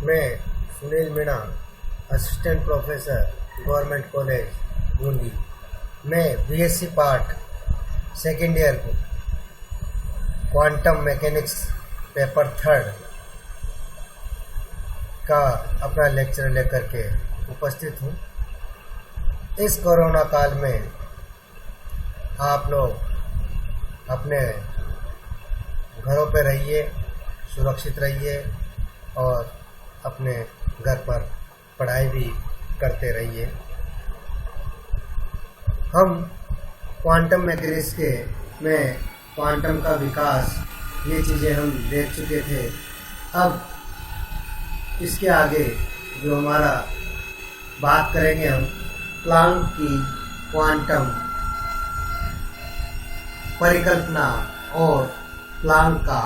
मैं Sunil Meena, assistant professor, government college Bundi. मैं BSc part second year को क्वांटम मैकेनिक्स पेपर 3 का अपना लेक्चर लेकर के उपस्थित हूँ। इस कोरोना काल में आप लोग अपने घरों पर रहिए, सुरक्षित रहिए और अपने घर पर पढ़ाई भी करते रहिए। हम क्वांटम मैकेनिक्स में क्वांटम का विकास, ये चीज़ें हम देख चुके थे। अब इसके आगे जो हमारा बात करेंगे हम प्लांक की क्वांटम परिकल्पना और प्लांक का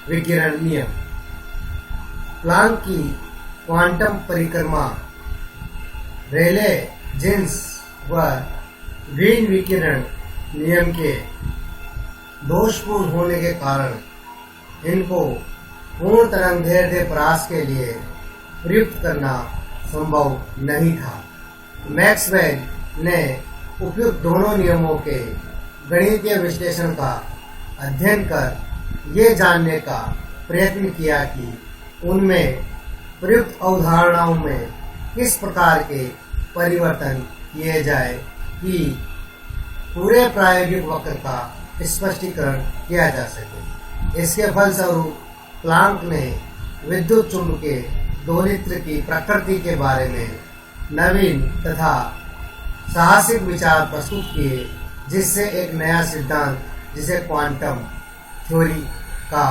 विकिरण नियम। प्लांक की क्वांटम परिक्रमा रेले जीन्स व वीन विकिरण नियम के दोषपूर्ण होने के कारण इनको पूर्ण तरंगदैर्घ्य परास के लिए प्रयुक्त करना संभव नहीं था। मैक्सवेल ने उपयुक्त दोनों नियमों के गणितीय विश्लेषण का अध्ययन कर ये जानने का प्रयत्न किया कि उनमें प्रयुक्त अवधारणाओं में किस प्रकार के परिवर्तन किए जाए कि पूरे प्रायोगिक वक्र का स्पष्टीकरण किया जा सके। इसके फलस्वरूप प्लांक ने विद्युत चुंबकीय दोलित्र की प्रकृति के बारे में नवीन तथा साहसिक विचार प्रस्तुत किए, जिससे एक नया सिद्धांत, जिसे क्वांटम थ्योरी का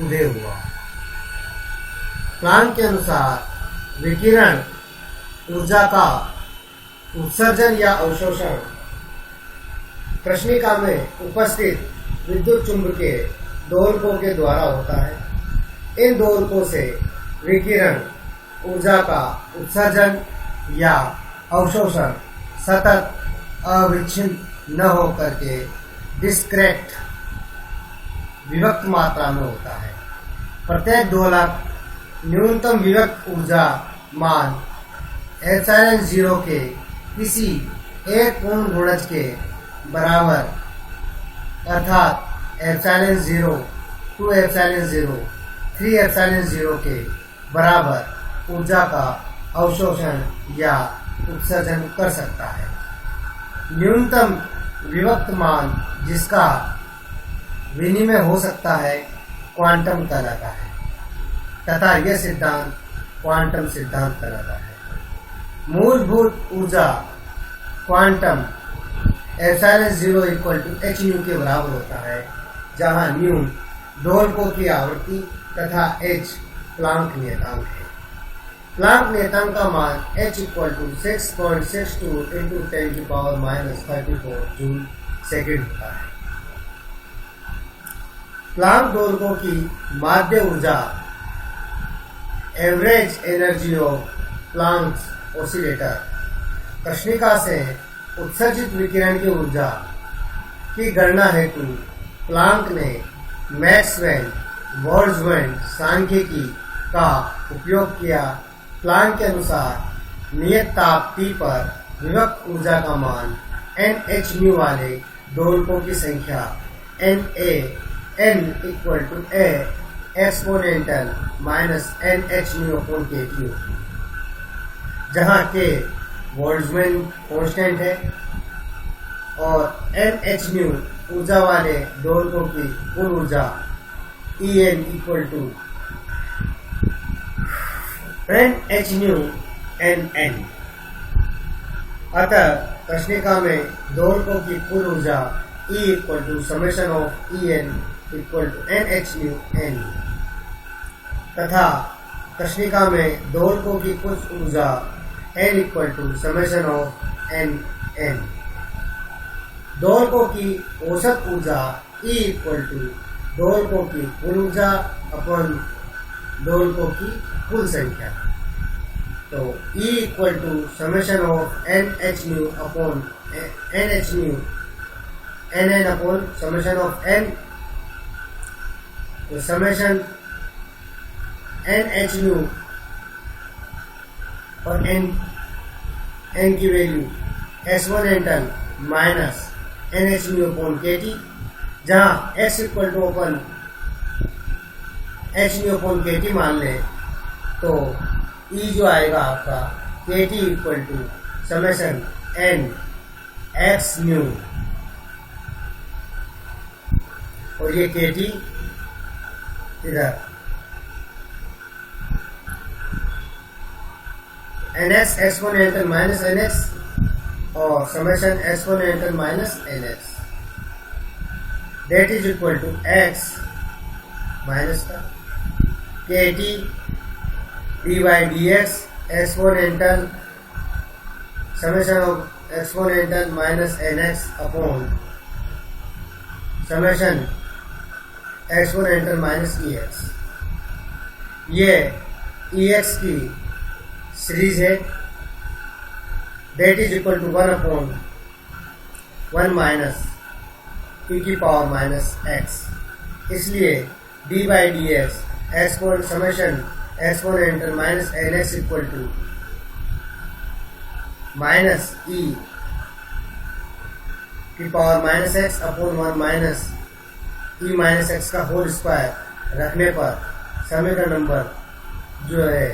उदय हुआ। प्लांक के अनुसार विकिरण ऊर्जा का उत्सर्जन या अवशोषण कृष्णिका में उपस्थित विद्युत चुंबकीय दोलकों के द्वारा होता है। इन दोलकों से विकिरण ऊर्जा का उत्सर्जन या अवशोषण सतत अविच्छिन्न न होकर के डिस्क्रेट विभक्त मात्रा में होता है। प्रत्येक दोलक न्यूनतम विभक्त ऊर्जा मान एप्सिलॉन 0 के किसी एक पूर्ण गुणज के बराबर, अर्थात एप्सिलॉन 0, 2 एप्सिलॉन 0, 3 एप्सिलॉन 0 के बराबर ऊर्जा का अवशोषण या उत्सर्जन कर सकता है। न्यूनतम विभक्त मान जिसका विनिमय हो सकता है क्वांटम कहलाता है तथा यह सिद्धांत क्वांटम सिद्धांत कहलाता है। मूलभूत ऊर्जा क्वांटम एप्सिलॉन 0 h न्यू के बराबर होता है, जहां न्यू दोलकों की आवृत्ति तथा h प्लांक नियतांक है। प्लांक नियतांक का मान h 6.62 × 10⁻³ जूल सेकेंड होता है। प्लांक दोलकों की माध्य ऊर्जा average energy of Planck oscillator कृष्णिका से उत्सर्जित विकिरण की ऊर्जा की गणना हेतु प्लांक ने मैक्सवेल बोल्ट्जमैन सांख्यिकी का उपयोग किया। प्लांक के अनुसार नियत ताप T पर विभक्त ऊर्जा का मान Nhν वाले दोलकों की संख्या n एक्सपोनेंटल -NhνkT, जहाँ k बोल्ट्जमैन कांस्टेंट है और Nhν ऊर्जा वाले दोलकों की कुल ऊर्जा En nhν अतः कृष्णिका में दोलकों की कुल ऊर्जा E ∑En nhν तथा कृष्णिका में दोलकों की कुल ऊर्जा N ∑Nn। दोलकों की औसत ऊर्जा E दोलकों की कुल ऊर्जा अपन दोलकों की कुल संख्या। तो E ∑NhνNn/n, तो समेशन एन एच न्यू और एन की value S1 into minus N H nu upon के टी, जहाँ x equal to open H nu upon के टी मान लें तो ई जो आएगा आपका K T equal to summation N X nu, और ये के टी इधर N X S1 enter minus N X और summation S1 enter minus N X that is equal to x minus का K T D by D X S1 enter summation of x1 enter minus N X upon summation x1 enter minus E X. ये E X की series है, that is equal to 1 upon 1 minus E की power minus X, इसलिए D by D X एक्स1 summation x1 enter minus N X equal to minus E की power minus X upon 1 minus E minus X का whole square रखने पर समय का number जो है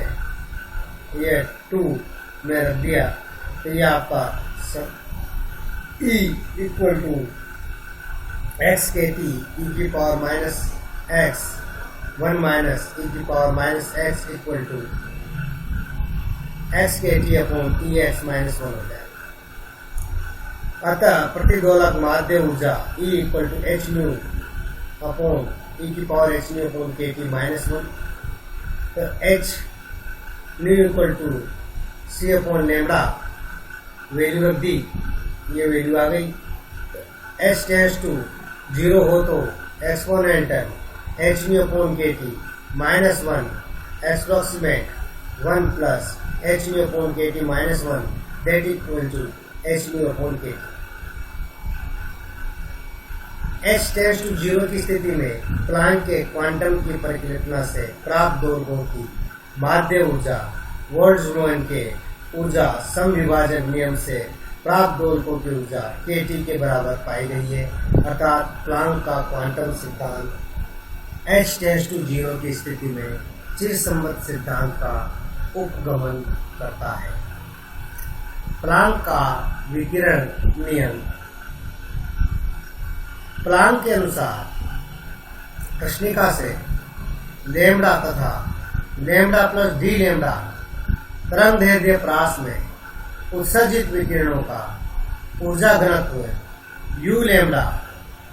ये 2 में रख दिया तो ये आपका E equal to X K T E की power minus X 1 minus E की power minus X equal to X K T upon E x minus 1 हो जाए। अतः प्रतिदोलक माध्य ऊर्जा E equal to H nu upon E की power H nu upon के टी माइनस 1, तो H nu equal to C upon lambda value रख दी, ये वैल्यू आ गई। एच टेंस टू 0 हो तो x1 enter H nu upon के T minus 1 approximate 1 plus H nu upon के T minus 1 that equal to H nu upon के T. H tends to 0 की स्थिति में प्लांक के क्वांटम की परिकल्पना से प्राप्त दोलकों की माध्य ऊर्जा बोल्ट्जमैन के ऊर्जा समविभाजन नियम से प्राप्त दोलकों की ऊर्जा के टी के बराबर पाई गई है, अर्थात प्लांक का क्वांटम सिद्धांत एच टेंस टू 0 की स्थिति में चिरसम्मत सिद्धांत का उपगमन करता है। प्लांक का विकिरण नियम। प्लांक के अनुसार कृष्णिका से लेमड़ा तथा लेमड़ा प्लस डी लेमड़ा तरंग दैर्ध्य प्रास में उत्सर्जित विकिरणों का ऊर्जा घनत्व you lambda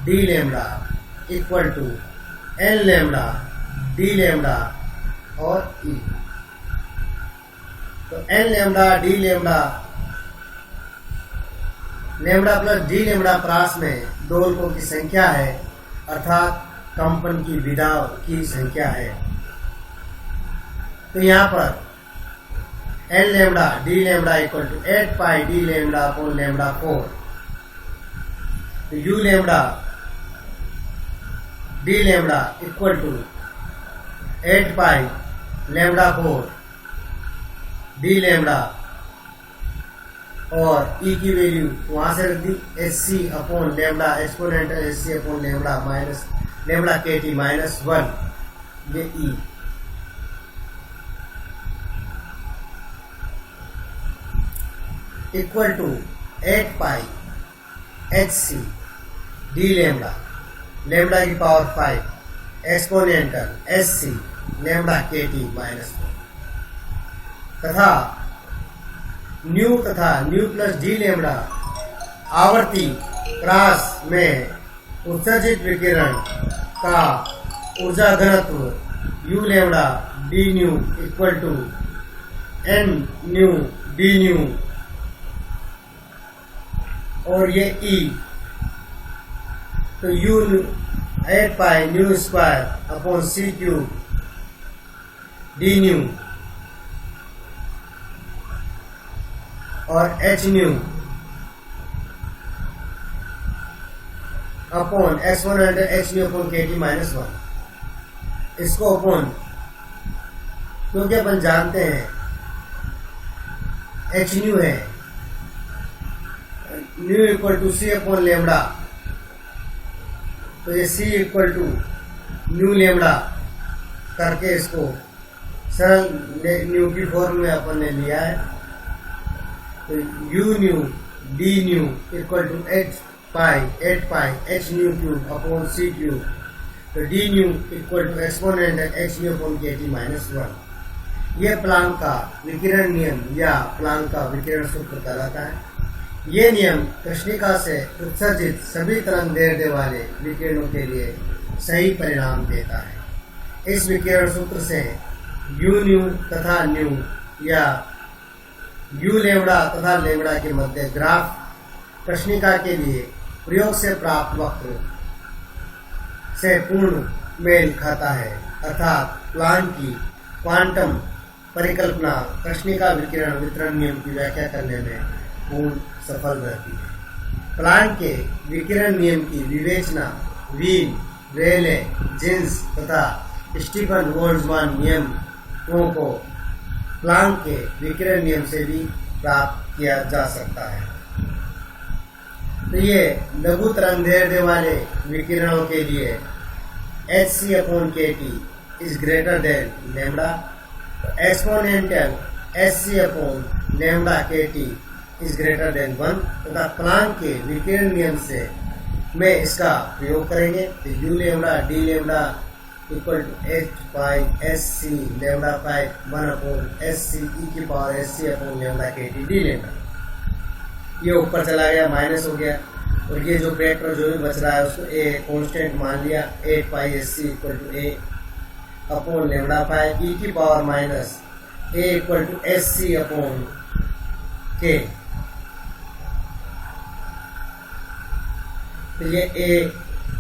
D lambda equal to N lambda D lambda और ई। तो N lambda D lambda lambda plus D lambda प्रास में दोलकों की संख्या है, अर्थात कंपन की विधा की संख्या है। तो यहाँ पर n lambda D lambda equal to 8 pi d lambda upon lambda 4, तो u lambda D lambda equal to 8 pi lambda 4 d lambda और ई की वैल्यू वहां से रख दी एच सी अपॉन लेमड़ा एक्सपोनेंटल एच सी अपॉन लेमड़ा माइनस लेमड़ा के T minus 1, ये ई। Equal to 8 pi h c d lambda lambda की पावर 5 एक्सपोनेंटल एच सी लेमड़ा के टी माइनस 1 तथा न्यू प्लस डी लेमड़ा आवर्ती क्रॉस में उत्सर्जित विकिरण का ऊर्जा घनत्व you lambda d nu equal to n nu d nu और ये ई। तो u 8 pi nu square upon c cube d nu और h nu upon S1 under h nu upon के टी माइनस 1, इसको अपॉन क्योंकि अपन जानते हैं एच न्यू है, nu equal to C upon lambda, तो ये सी इक्वल टू न्यू लेमड़ा करके इसको सरल न्यू की फॉर्म में अपन ने लिया है। तो u nu d nu equal to h pi h nu cube upon c cube, तो d nu equal to exponent h nu upon के टी माइनस 1। यह प्लांक का विकिरण नियम या प्लांक का विकिरण सूत्र कहलाता है। ये नियम कृष्णिका से उत्सर्जित सभी तरंग दैर्ध्य वाले विकिरणों के लिए सही परिणाम देता है। इस विकिरण सूत्र से यू न्यू तथा न्यू या यू लेमड़ा तथा लेमड़ा के मध्य ग्राफ कृष्णिका के लिए प्रयोग से प्राप्त वक्र से पूर्ण मेल खाता है, अर्थात प्लांक की क्वांटम परिकल्पना कृष्णिका विकिरण वितरण नियम की व्याख्या करने में पूर्ण सफल रहती है। प्लांक के विकिरण नियम की विवेचना वीन, रेले, जीन्स तथा स्टीफन बोल्ट्जमान नियमों को प्लांक के विकिरण नियम से भी प्राप्त किया जा सकता है। तो ये लघु तरंग दैर्ध्य वाले विकिरणों के लिए एच सी अपॉन के T is greater than lambda, exponential H C upon lambda के टी इज ग्रेटर देन 1 तथा प्लांक के विकिरण नियम से में इसका प्रयोग करेंगे। तो u lambda D lambda equal to h pi s c lambda pi 1 upon s c e की पावर एस सी अपॉन लेमड़ा के टी डी लेमड़ा। ये ऊपर चला गया, माइनस हो गया, और ये जो फैक्टर जो भी बच रहा है उसको ए कांस्टेंट मान लिया, 8 pi s c equal to a upon lambda pi e की power minus a equal to s C upon k. तो ये a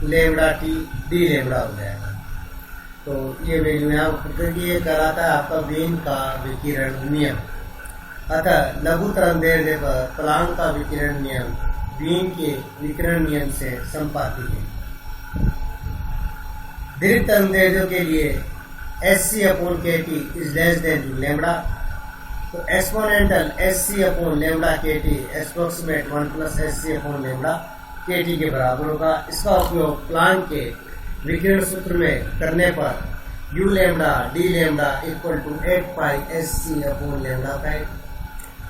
lambda t d lambda हो जाएगा। तो ये वैल्यू यहाँ क्योंकि ये कराता है आपका वीन का विकिरण नियम। अतः लघु तरंग दैर्ध्य पर प्लांक का विकिरण नियम वीन के विकिरण नियम से संपाती है। दीर्घ तरंग दैर्ध्यों के लिए एस सी अपॉन के T is less than lambda, तो exponential S C upon lambda के T approximate 1 plus S C upon lambda के टी के बराबर होगा। इसका उपयोग प्लांक के विकिरण सूत्र में करने पर u lambda D lambda equal to 8 pi s C upon lambda pi,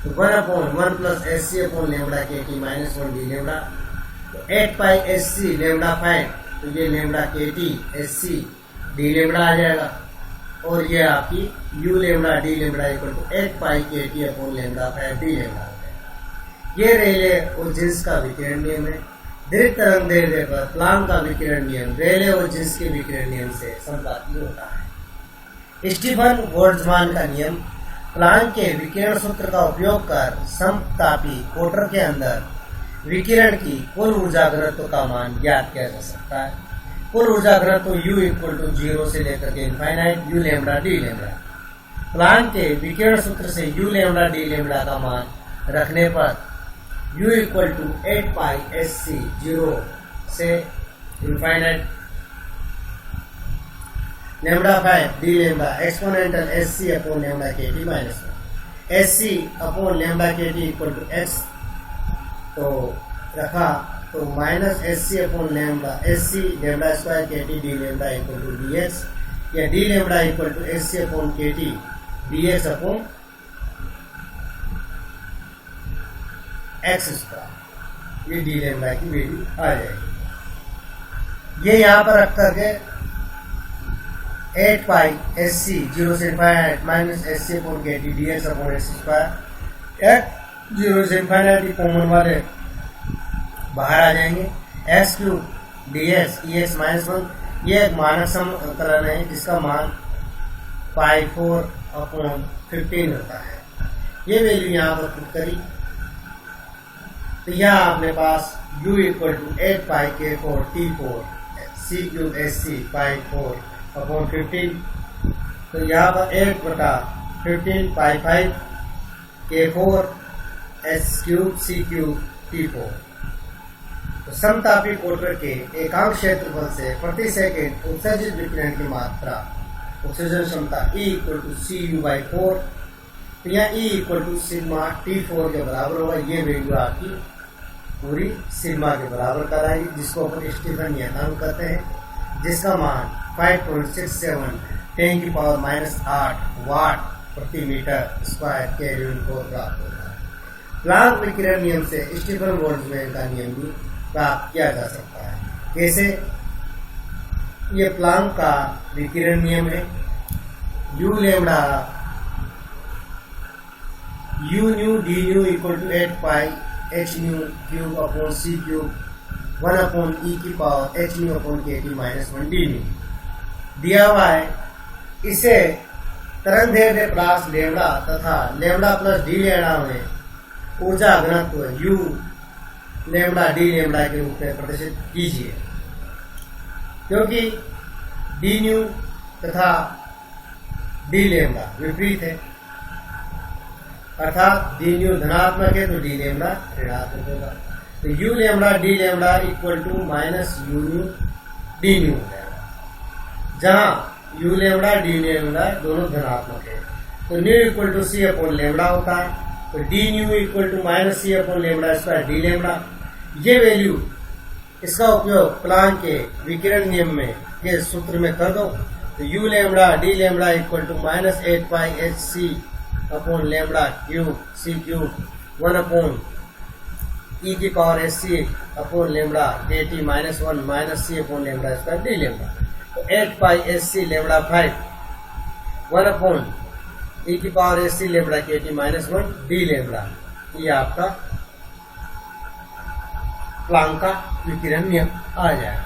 तो 1 upon 1 plus S C upon lambda के टी माइनस 1 डी लेमड़ा, तो 8 pi s c lambda pi, तो ये लेमड़ा के t s c d lambda आ जाएगा, और ये आपकी u lambda D lambda equal to 8 pi k T upon lambda pi d lambda हो जाएगा। ये रेले और जीन्स का विकिरण नियम है। दीर्घ तरंग दैर्ध्य पर प्लांक का विकिरण नियम रेले और जीन्स के विकिरण नियम से संपाती होता है। स्टीफन बोल्ट्जमान का नियम प्लांक के विकिरण सूत्र का उपयोग कर समतापी कोटर के अंदर विकिरण की कुल ऊर्जा घनत्व का मान ज्ञात किया जा सकता है। कुल ऊर्जा घनत्व U इक्वल टू 0 से लेकर के infinite you lambda D lambda. Planck के विकिरण सूत्र से यू लेमड़ा डी लेमड़ा का मान रखने पर U equal to 8 pi s c 0 से infinite lambda pi d lambda exponential S C upon lambda के टी माइनस 1 एस सी अपॉन लेमड़ा के टी इक्वल टू एक्स, तो रखा तो minus s C upon lambda s c lambda square k T d lambda equal to d x, या d lambda equal to s C upon के T d x upon x square. ये D lambda की value आ जाएगी। ये यहाँ पर रख करके 8 पाई एस सी 0 से इनफाइनाइट माइनस एस सी अपॉन के T d x upon x square, x 0 से इनफाइनाइट कॉमन वाले बाहर आ जाएंगे, x cube d x e x minus 1। ये एक मानक समाकलन है जिसका मान पाई 4 अपॉन 15 होता है। ये वैल्यू यहाँ पर पुट करी, तो यहाँ अपने पास u इक्वल टू 8 पाई के 4 टी 4 सी क्यूब एस सी पाई 4 अपॉन 15, तो यहाँ पर 8 बटा 15 पाई 5 के 4 S cube C cube T 4। तो समतापी कोटर के एकांक क्षेत्रफल से प्रति सेकंड उत्सर्जित विकिरण की मात्रा उत्सर्जन क्षमता E इक्वल टू CU/4, तो यहाँ E equal to sigma T4 के बराबर होगा। ये वैल्यू आपकी पूरी सिग्मा के बराबर कराएगी, जिसको अपन स्टीफन नियतांक कहते हैं, जिसका मान 5.67 10⁻⁸ वाट प्रति मीटर स्क्वायर केल्विन को प्राप्त होता है। प्लांक विकिरण नियम से स्टीफन बोल्ट्जमैन का नियम भी प्राप्त किया जा सकता है। कैसे? ये प्लांक का विकिरण नियम है। U lambda U nu D nu equal to 8 pi h nu cube upon c cube 1 upon e की power h nu upon kt minus 1 d nu दिया हुआ है। इसे तरंग दैर्ध्य प्लस लैम्डा तथा लैम्डा प्लस d लैम्डा में ऊर्जा घनत्व U लैम्डा d लैम्डा के रूप में प्रदर्शित कीजिए, क्योंकि d न्यू तथा d लैम्डा विपरीत है, अर्थात d न्यू धनात्मक है तो d लैम्डा ऋणात्मक होगा। तो U lambda d lambda equal to minus U nu d nu हो जाएगा, जहां U लैम्डा d लैम्डा दोनों धनात्मक है। तो nu equal to C upon lambda होता है, तो d nu equal to minus C upon lambda square d lambda. ये वैल्यू, इसका उपयोग प्लांक के विकिरण नियम में के सूत्र में कर दो, तो U lambda d lambda equal to minus 8 pi h c upon lambda cube c cube 1 upon e की power h c upon lambda kt minus 1 minus c upon lambda square d lambda. तो 8 pi h c lambda 5 1 upon e की power h c lambda kt minus 1 d lambda, ये आपका Planck का विकिरण नियम आ जाएगा।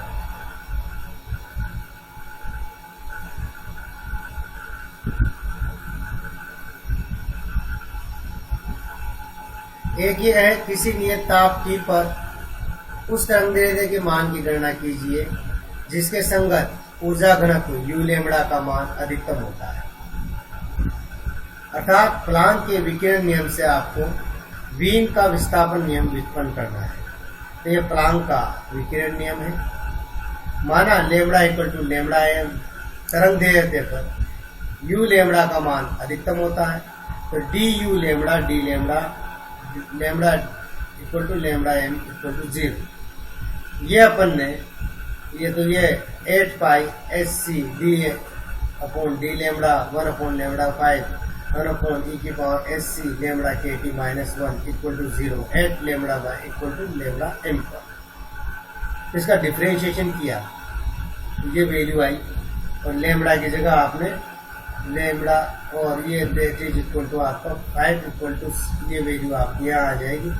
एक ये है, किसी नियत ताप T पर उस तरंग दैर्ध्य के मान की गणना कीजिए जिसके संगत ऊर्जा घनत्व U लैम्डा का मान अधिकतम होता है। अर्थात प्लांक के विकिरण नियम से आपको वीन का विस्थापन नियम व्युत्पन्न करना है। तो यह प्लांक का विकिरण नियम है। माना lambda equal to lambda m, तरंग दैर्ध्य पर U लैम्डा का मान अधिकतम होता है, तो du lambda d lambda lambda equal to lambda m equal to 0। ये अपन ने ये 8 pi h c d upon d lambda 1 upon lambda 5 1 upon e की power h c lambda kt minus 1 equal to 0 8 lambda by equal to lambda m पर इसका differentiation किया, ये value आई, और लैम्डा की जगह आपने लैम्डा और ये इज इक्वल टू आपका 5 इक्वल टू ये वैल्यू आपकी यहाँ आ जाएगी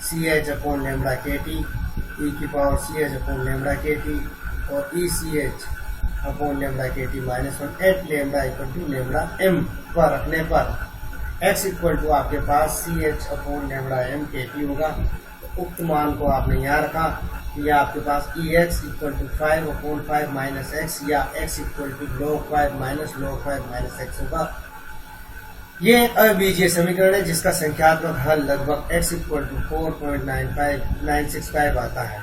ch upon lambda kt e की power ch upon lambda kt और ech upon lambda kt minus 1 8 lambda equal to lambda m पर रखने पर x इक्वल टू आपके पास ch upon lambda m kt होगा। तो उक्त मान को आपने यहाँ रखा, या आपके पास ex equal to 5 upon 5 minus x या x equal to log 5 minus log 5 minus x होगा। ये एक अबीजीय समीकरण है जिसका संख्यात्मक हल लगभग x इक्वल टू 4.965 आता है,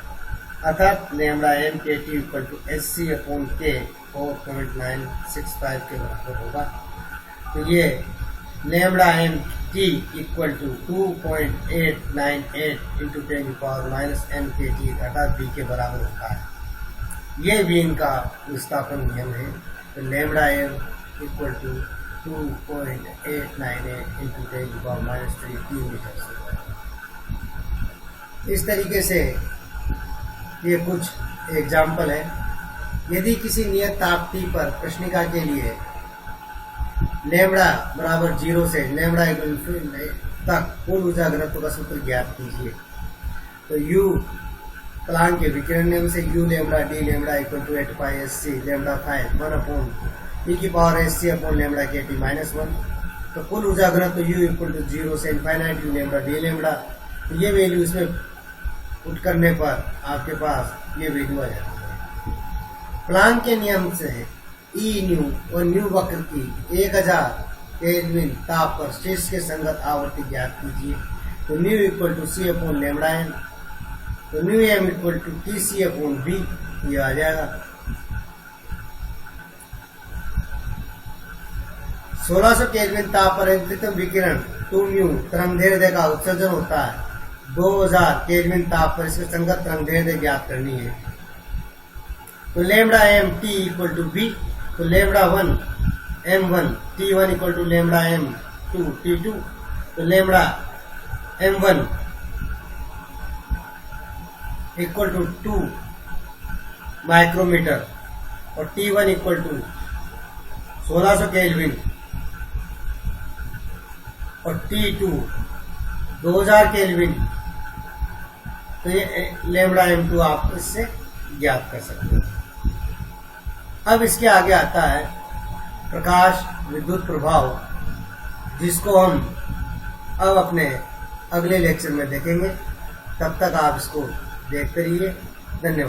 अर्थात lambda m kt equal to hc upon k 4.965 के बराबर होगा। तो ये lambda m t equal to 2.898 into 10 की पावर माइनस m kt अर्थात b के बराबर होता है। ये वीन का विस्थापन नियम है। तो lambda m equal to 2.898 into 10 की पावर माइनस 3 मीटर। इस तरीके से ये कुछ एग्जाम्पल है। यदि किसी नियत ताप T पर कृष्णिका के लिए लैम्डा बराबर 0 से लैम्डा तक कुल ऊर्जा घनत्व का सूत्र ज्ञात कीजिए। तो U प्लांक के विकिरण नियम से U lambda d lambda equal to 8 pi h c lambda 5 1 upon e की power h c upon lambda kt minus 1। तो कुल ऊर्जा घनत्व U इक्वल टू 0 से infinite U lambda d lambda. तो ये वैल्यू इसमें पुट करने पर आपके पास ये वैल्यू आ जाती है। प्लांक के नियम से E न्यू और न्यू वक्र की 1000 केल्विन ताप पर शीर्ष के संगत आवर्ती ज्ञात कीजिए। तो nu equal to c upon lambda m, तो nu m equal to tc upon b, ये आ जाएगा। 1600 केल्विन ताप पर अधिकतम विकिरण 2 म्यू तरंगदैर्घ्य का उत्सर्जन होता है। 2000 केल्विन ताप पर इसकी संगत तरंगदैर्घ्य ज्ञात करनी है। तो lambda m t equal to b, तो lambda 1 m1 t1 equal to lambda m2 t2, तो lambda m1 equal to 2 micrometer और t1 इक्वल टू 1600 केल्विन और T2 2000 केल्विन। तो ये लेमड़ा m2 आप इससे ज्ञात कर सकते हैं। अब इसके आगे आता है प्रकाश विद्युत प्रभाव, जिसको हम अब अपने अगले लेक्चर में देखेंगे। तब तक आप इसको देखते रहिए। धन्यवाद।